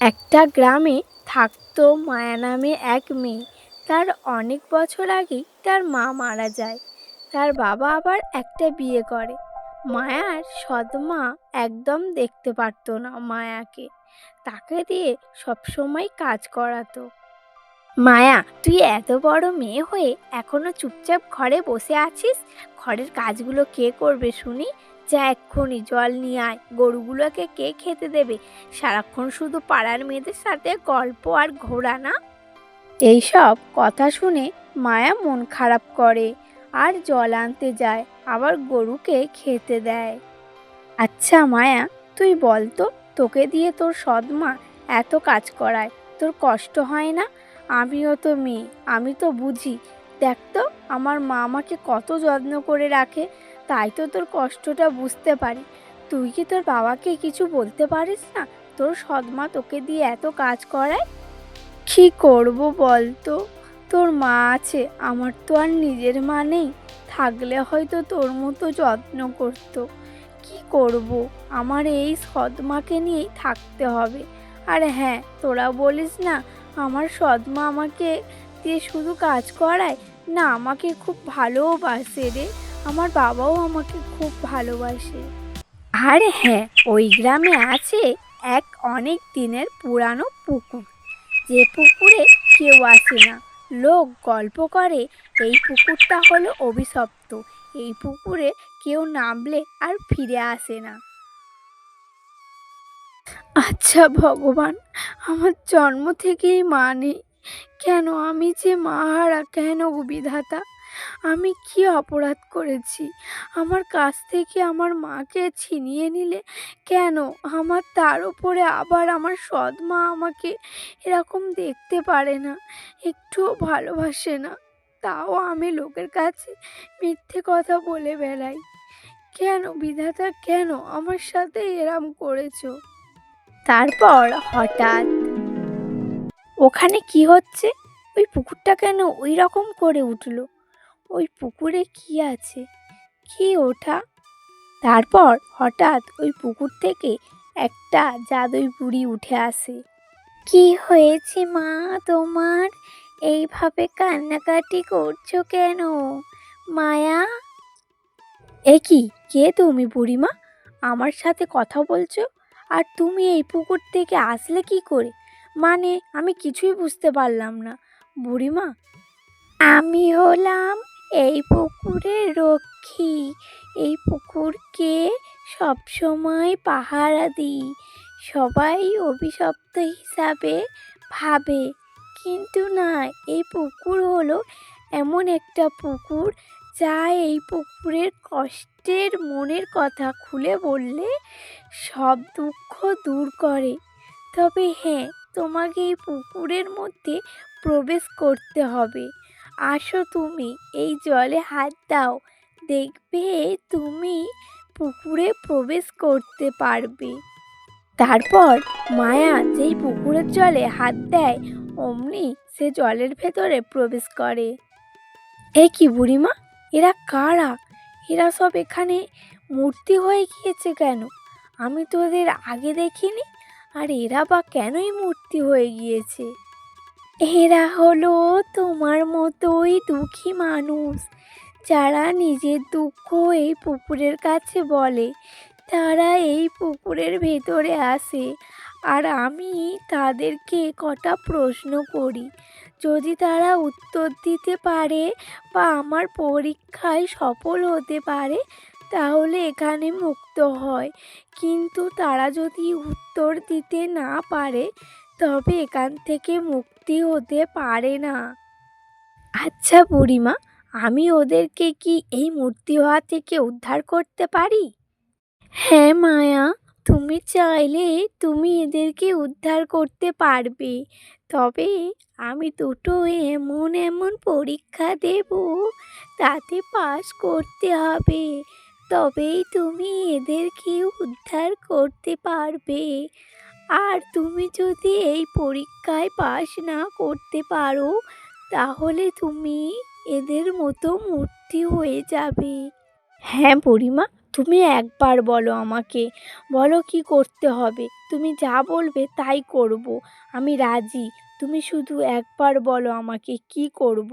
একটা গ্রামে থাকতো মায়া নামে এক মেয়ে। তার অনেক বছর আগেই তার মা মারা যায়। তার বাবা আবার একটা বিয়ে করে। মায়ার সৎমা একদম দেখতে পারতো না মায়াকে, তাকে দিয়ে সবসময় কাজ করাতো। মায়া, তুই এত বড় মেয়ে হয়ে এখনো চুপচাপ ঘরে বসে আছিস? ঘরের কাজগুলো কে করবে শুনি? যা এক্ষুনি জল নিয়ে আয়। গরুগুলোকে কে খেতে দেবে? সারাক্ষণ শুধু পাড়ার মেয়েদের সাথে গল্প আর ঘোরা না? এইসব কথা শুনে মায়া মন খারাপ করে আর জল আনতে যায়, আবার গরুকে খেতে দেয়। আচ্ছা মায়া, তুই বল তো, তোকে দিয়ে তোর সৎমা এত কাজ করায়, তোর কষ্ট হয় না? আমিও তো মেয়ে, আমি তো বুঝি। দেখ তো, আমার মা আমাকে কত যত্ন করে রাখে, তাই তো তোর কষ্টটা বুঝতে পারি। তুই কি তোর বাবাকে কিছু বলতে পারিস না? তোর সৎমা তোকে দিয়ে এত কাজ করায়। কি করব বল তো, তোর মা আছে, আমার তো আর নিজের মা নেই। থাকলে হয়তো তোর মতো যত্ন করতো। কি করব, আমার এই সৎমাকে নিয়েই থাকতে হবে। আর হ্যাঁ, তোরা বলিস না আমার সৎমা আমাকে দিয়ে শুধু কাজ করায়, না, আমাকে খুব ভালোবাসে রে। আমার বাবাও আমাকে খুব ভালোবাসে। আর হ্যাঁ, ওই গ্রামে আছে এক অনেক দিনের পুরানো পুকুর, যে পুকুরে কেউ আসে না। লোক গল্প করে এই পুকুরটা হলো অভিশপ্ত, এই পুকুরে কেউ নামলে আর ফিরে আসে না। আচ্ছা ভগবান, আমার জন্ম থেকেই মা নেই, কেন আমি যে মা হারা, কেন গো বিধাতা? আমি কি অপরাধ করেছি? আমার কাছ থেকে আমার মাকে ছিনিয়ে নিলে কেন? আমার তার উপরে আবার আমার সৎ মা আমাকে এরকম দেখতে পারে না, একটুও ভালোবাসে না, তাও আমি লোকের কাছে মিথ্যে কথা বলে বেড়াই। কেন বিধাতা, কেন আমার সাথে এরম করেছো? তারপর হঠাৎ, ওখানে কি হচ্ছে? ওই পুকুরটা কেন ওই রকম করে উঠলো? ওই পুকুরে কি আছে? কি ওঠা? তারপর হঠাৎ ওই পুকুর থেকে একটা জাদুই বুড়ি উঠে আসে। কি হয়েছে মা তোমার? এইভাবে কান্নাকাটি করছো কেন? মায়া? এ কি, কে তুমি বুড়িমা? আমার সাথে কথা বলছো? আর তুমি এই পুকুর থেকে আসলে কি করে? মানে আমি কিছুই বুঝতে পারলাম না বুড়িমা। আমি হলাম এই পুকুরের রক্ষী। এই পুকুরকে সবসময় পাহারা দিই। সবাই অভিশপ্ত হিসাবে ভাবে, কিন্তু না, এই পুকুর হলো এমন একটা পুকুর যা এই পুকুরের কষ্টের মনের কথা খুলে বললে সব দুঃখ দূর করে। তবে হ্যাঁ, তোমাকে এই পুকুরের মধ্যে প্রবেশ করতে হবে। আসো, তুমি এই জলে হাত দাও, দেখবে তুমি পুকুরে প্রবেশ করতে পারবে। তারপর মায়া যেই পুকুরের জলে হাত দেয়, অমনি সে জলের ভেতরে প্রবেশ করে। এ কি বুড়িমা, এরা কারা? এরা সব এখানে মূর্তি হয়ে গিয়েছে কেন? আমি তো ওদের আগে দেখিনি, আর এরা বা কেনই মূর্তি হয়ে গিয়েছে? এরা হলো তোমার মতোই দুঃখী মানুষ, যারা নিজের দুঃখ এই পুকুরের কাছে বলে। তারা এই পুকুরের ভেতরে আসে, আর আমি তাদেরকে কটা প্রশ্ন করি। যদি তারা উত্তর দিতে পারে বা আমার পরীক্ষায় সফল হতে পারে, তাহলে এখানে মুক্ত হয়। কিন্তু তারা যদি উত্তর দিতে না পারে, তবে এখান থেকে মুক্তি হতে পারে না। আচ্ছা বুড়িমা, আমি ওদেরকে কি এই মূর্তি হওয়া থেকে উদ্ধার করতে পারি? হ্যাঁ মায়া, তুমি চাইলে তুমি এদেরকে উদ্ধার করতে পারবে। তবে আমি দুটো এমন এমন পরীক্ষা দেব, তাতে পাস করতে হবে, তবেই তুমি এদেরকে উদ্ধার করতে পারবে। আর তুমি যদি এই পরীক্ষায় পাস না করতে পারো, তাহলে তুমি এদের মতো মূর্তি হয়ে যাবে। হ্যাঁ বুড়িমা, তুমি একবার বলো আমাকে, বলো কি করতে হবে, তুমি যা বলবে তাই করব, আমি রাজি। তুমি শুধু একবার বলো আমাকে কি করব।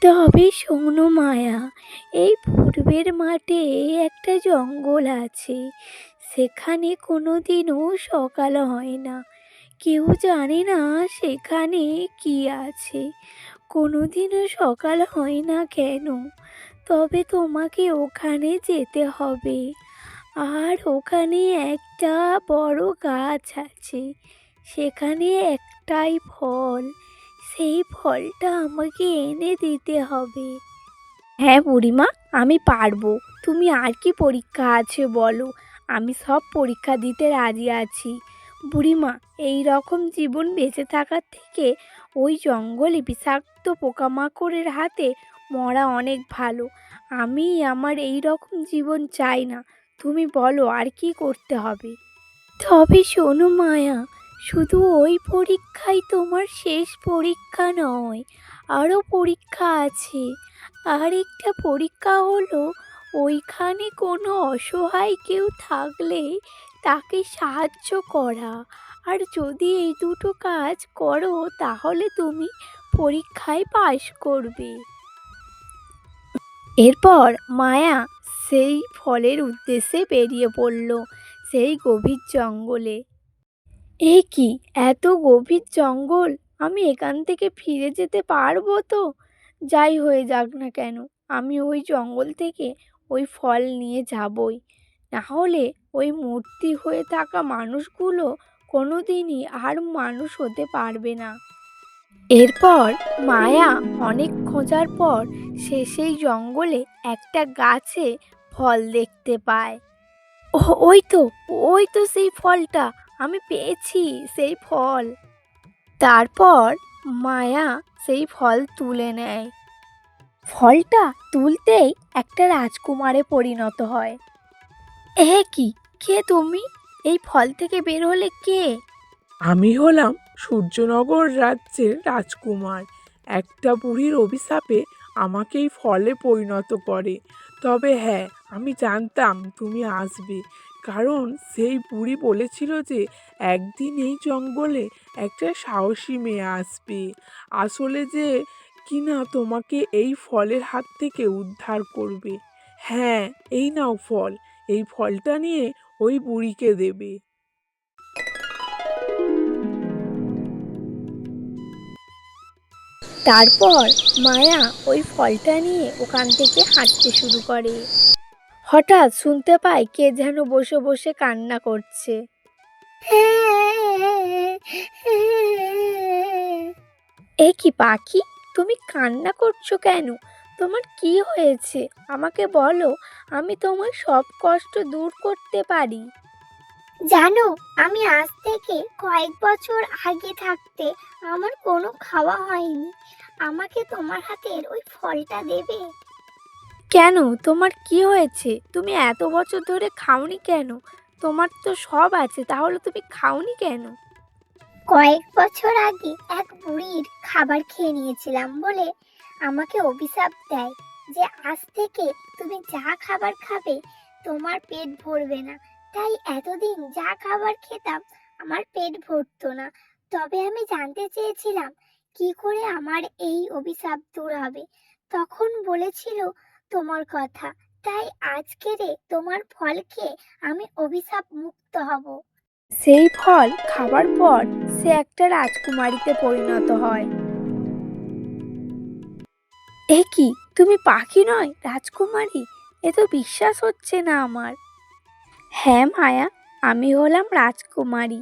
তবে শোনো মায়া, এই পূর্বের মাঠে একটা জঙ্গল আছে, সেখানে কোনোদিনও সকাল হয় না, কেউ জানে না সেখানে কি আছে, কোনোদিনও সকাল হয় না কেন। তবে তোমাকে ওখানে যেতে হবে, আর ওখানে একটা বড় গাছ আছে, সেখানে একটাই ফল, সেই ফলটা আমাকে এনে দিতে হবে। হ্যাঁ বুড়িমা, আমি পারবো। তুমি আর কি পরীক্ষা আছে বলো, আমি সব পরীক্ষা দিতে রাজি আছি। বুড়িমা, এই রকম জীবন বেঁচে থাকার থেকে ওই জঙ্গলে বিষাক্ত পোকামাকড়ের হাতে মরা অনেক ভালো। আমি আমার এই রকম জীবন চাই না। তুমি বলো আর কি করতে হবে। তবে শোনো মায়া, শুধু ওই পরীক্ষাই তোমার শেষ পরীক্ষা নয়, আরও পরীক্ষা আছে। আর একটা পরীক্ষা হলো, ওইখানে কোনো অসহায় কেউ থাকলে তাকে সাহায্য করা। আর যদি এই দুটো কাজ করো তাহলে তুমি পরীক্ষায় পাশ করবে। এরপর মায়া সেই ফলের উদ্দেশ্যে বেরিয়ে পড়ল সেই গভীর জঙ্গলে। এ কি, এত গভীর জঙ্গল, আমি এখান থেকে ফিরে যেতে পারবো তো? যাই হয়ে যাক না কেন, আমি ওই জঙ্গল থেকে ওই ফল নিয়ে যাবই, না হলে ওই মূর্তি হয়ে থাকা মানুষগুলো কোনোদিনই আর মানুষ হতে পারবে না। এরপর মায়া অনেক খোঁজার পর সে সেই জঙ্গলে একটা গাছে ফল দেখতে পায়। ও, ওই তো সেই ফলটা, আমি পেয়েছি সেই ফল। তারপর মায়া সেই ফল তুলে নেয়। ফলটা তুলতেই একটা রাজকুমারে পরিণত হয়। এ কি, কে তুমি? এই ফল থেকে বের হলে কে? আমি হলাম সূর্যনগর রাজ্যের রাজকুমার। একটা বুড়ির অভিশাপে আমাকে এই ফলে পরিণত করে। তবে হ্যাঁ, আমি জানতাম তুমি আসবে, কারণ সেই বুড়ি বলেছিল যে একদিন এই জঙ্গলে একটা সাহসী মেয়ে আসবে, আসলে যে কিনা তোমাকে এই ফলের হাত থেকে উদ্ধার করবে। হ্যাঁ, এই নাও ফল, এই ফলটা নিয়ে ওই বুড়িকে দেবে। তারপর মায়া ওই ফলটা নিয়ে ওখান থেকে হাঁটতে শুরু করে। হঠাৎ শুনতে পায় কে যেন বসে বসে কান্না করছে। এ কি পাখি, তুমি কান্না করছো কেন? তোমার কি হয়েছে আমাকে বলো, আমি তোমার সব কষ্ট দূর করতে পারি। জানো, আমি আজ থেকে কয়েক বছর আগে থাকতে আমার কোনো খাওয়া হয়নি। আমাকে তোমার হাতের ওই ফলটা দেবে? কেন, তোমার কি হয়েছে? তুমি এত বছর ধরে খাওনি কেন? তোমার তো সব আছে, তাহলে তুমি খাওনি কেন? কয়েক বছর আগে এক বুড়ির খাবার খেয়ে নিয়েছিলাম বলে আমাকে অভিশাপ দেয় যে আজ থেকে তুমি যা খাবার খাবে তোমার পেট ভরবে না। তাই এতদিন যা খাবার খেতাম আমার পেট ভরতো না। তবে আমি জানতে চেয়েছিলাম কি করে আমার এই অভিশাপ দূর হবে। তখন বলেছিল তোমার কথা। তাই আজকে তোমার ফল খেয়ে আমি অভিশাপ মুক্ত হব। সেই ফল খাবার পর সে একটা রাজকুমারীতে পরিণত হয়। এ কি, তুমি পাখি নয় রাজকুমারী? এ তো বিশ্বাস হচ্ছে না আমার। হ্যাঁ মায়া, আমি হলাম রাজকুমারী।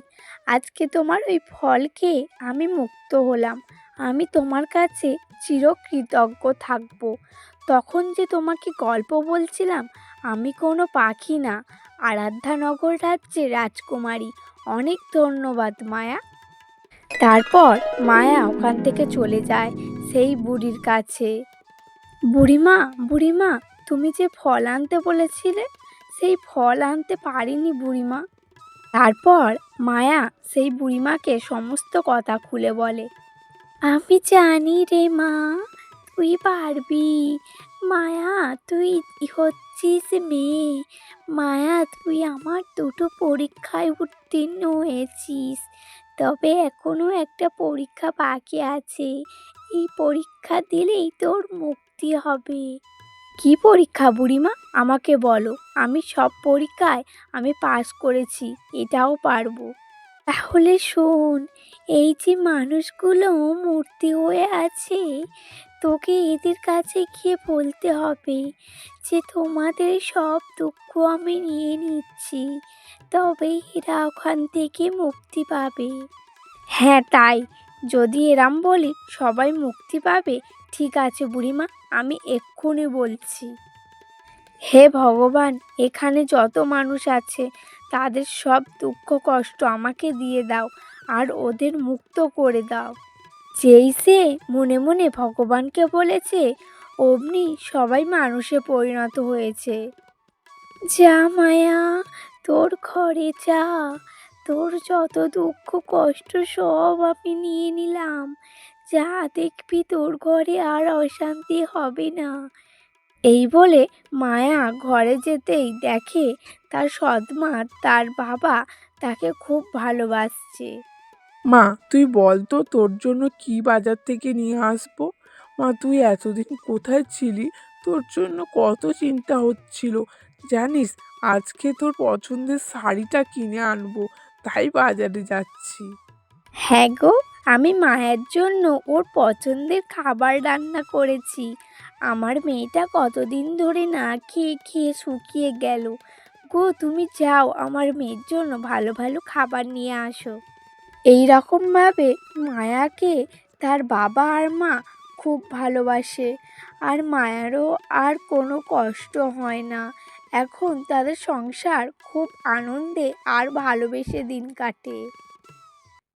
আজকে তোমার ওই ফল খেয়ে আমি মুক্ত হলাম। আমি তোমার কাছে চিরকৃতজ্ঞ থাকব। তখন যে তোমাকে গল্প বলছিলাম, আমি কোনো পাখি না, আরাধ্যানগর রাজ্যের রাজকুমারী। অনেক ধন্যবাদ মায়া। তারপর মায়া ওখান থেকে চলে যায় সেই বুড়ির কাছে। বুড়িমা, বুড়িমা, তুমি যে ফল আনতে বলেছিলে, সেই ফল আনতে পারিনি বুড়িমা। তারপর মায়া সেই বুড়িমাকে সমস্ত কথা খুলে বলে। আমি জানি রে মা, তুই পারবি। মায়া, তুই হচ্ছিস মেয়ে। মায়া, তুই আমার দুটো পরীক্ষায় উত্তীর্ণ হয়েছিস, তবে এখনো একটা পরীক্ষা বাকি আছে। এই পরীক্ষা দিলেই তোর মুক্তি হবে। কি পরীক্ষা বুড়িমা, আমাকে বলো। আমি সব পরীক্ষায় পাস করেছি, এটাও পারবো। তাহলে শোন, এই যে মানুষগুলো মূর্তি হয়ে আছে, তোকে এদের কাছে গিয়ে বলতে হবে যে তোমাদের সব দুঃখ আমি নিয়ে নিচ্ছি, তবেই এরা ওখান থেকে মুক্তি পাবে। হ্যাঁ তাই, যদি এরাম বলি সবাই মুক্তি পাবে। ঠিক আছে বুড়িমা, আমি এক্ষুনি বলছি। হে ভগবান, এখানে যত মানুষ আছে তাদের সব দুঃখ কষ্ট আমাকে দিয়ে দাও, আর ওদের মুক্ত করে দাও। যেই সে মনে মনে ভগবানকে বলেছে, অমনি সবাই মানুষে পরিণত হয়েছে। যা মায়া, তোর ঘরে যা। তোর যত দুঃখ কষ্ট সব আমি নিয়ে নিলাম। যা, দেখবি তোর ঘরে আর অশান্তি হবে না। এই বলে মায়া ঘরে যেতেই দেখে তার সৎমা, তার বাবা তাকে খুব ভালোবাসছে। মা, তুই বল তো তোর জন্য কি বাজার থেকে নিয়ে আসবো। মা, তুই এতদিন কোথায় ছিলি? তোর জন্য কত চিন্তা হচ্ছিল। জানিস, আজকে তোর পছন্দের শাড়িটা কিনে আনবো, তাই বাজারে যাচ্ছি। হ্যাঁ গো, আমি মায়ের জন্য ওর পছন্দের খাবার রান্না করেছি। আমার মেয়েটা কতদিন ধরে না খেয়ে খেয়ে শুকিয়ে গেল গো। তুমি যাও, আমার মেয়ের জন্য ভালো ভালো খাবার নিয়ে আসো। এই রকমভাবে মায়াকে তার বাবা আর মা খুব ভালোবাসে, আর মায়ারও আর কোনো কষ্ট হয় না। এখন তাদের সংসার খুব আনন্দে আর ভালোবেসে দিন কাটে।